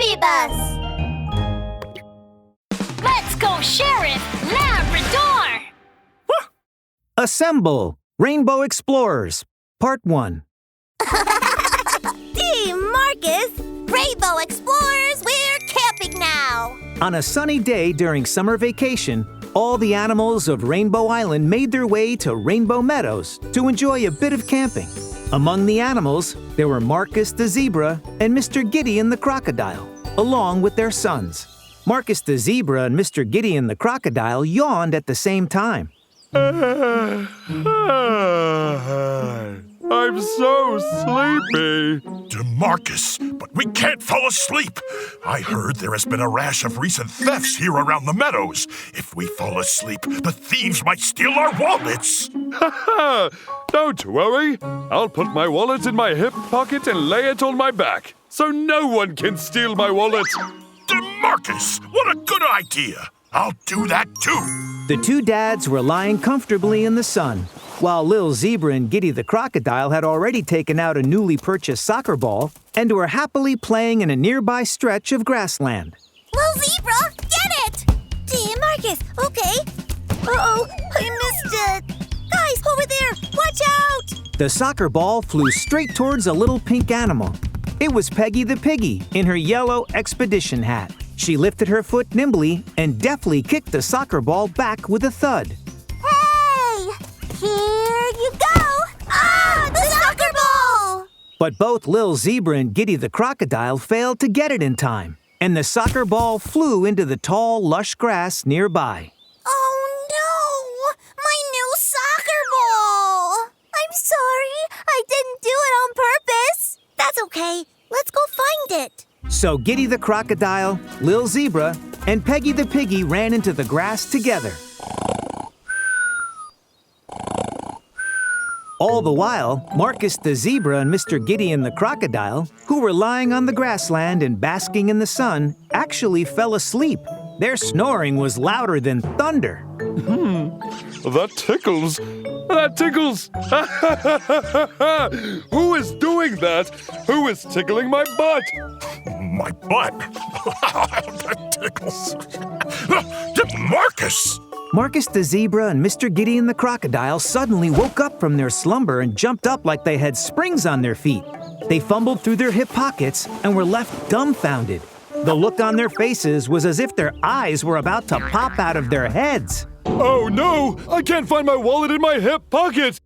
Baby Bus! Let's go, Sheriff Labrador! Assemble! Rainbow Explorers, Part 1. Team Marcus, Rainbow Explorers, we're camping now! On a sunny day during summer vacation, all the animals of Rainbow Island made their way to Rainbow Meadows to enjoy a bit of camping. Among the animals, there were Marcus the zebra and Mr. Gideon the crocodile, along with their sons. Marcus the zebra and Mr. Gideon the crocodile yawned at the same time. I'm so sleepy. Marcus, but we can't fall asleep. I heard there has been a rash of recent thefts here around the meadows. If we fall asleep, the thieves might steal our wallets. Don't worry. I'll put my wallet in my hip pocket and lay it on my back, so no one can steal my wallet. Marcus, what a good idea. I'll do that too. The two dads were lying comfortably in the sun, while Lil Zebra and Giddy the crocodile had already taken out a newly purchased soccer ball and were happily playing in a nearby stretch of grassland. Lil Zebra, get it! Team Marcus, okay. Uh-oh, I missed it. Guys, over there, watch out! The soccer ball flew straight towards a little pink animal. It was Peggy the piggy in her yellow expedition hat. She lifted her foot nimbly and deftly kicked the soccer ball back with a thud. Hey! Here you go! Ah, the soccer ball! But both Lil Zebra and Giddy the crocodile failed to get it in time, and the soccer ball flew into the tall, lush grass nearby. Oh no! My new soccer ball! I'm sorry, I didn't do it on purpose. That's okay, let's go find it. So Giddy the crocodile, Lil Zebra, and Peggy the piggy ran into the grass together. All the while, Marcus the zebra and Mr. Gideon the crocodile, who were lying on the grassland and basking in the sun, actually fell asleep. Their snoring was louder than thunder. That tickles. That tickles. Who is doing that? Who is tickling my butt? My butt? That tickles. Marcus! Marcus the zebra and Mr. Gideon the crocodile suddenly woke up from their slumber and jumped up like they had springs on their feet. They fumbled through their hip pockets and were left dumbfounded. The look on their faces was as if their eyes were about to pop out of their heads. Oh no! I can't find my wallet in my hip pocket!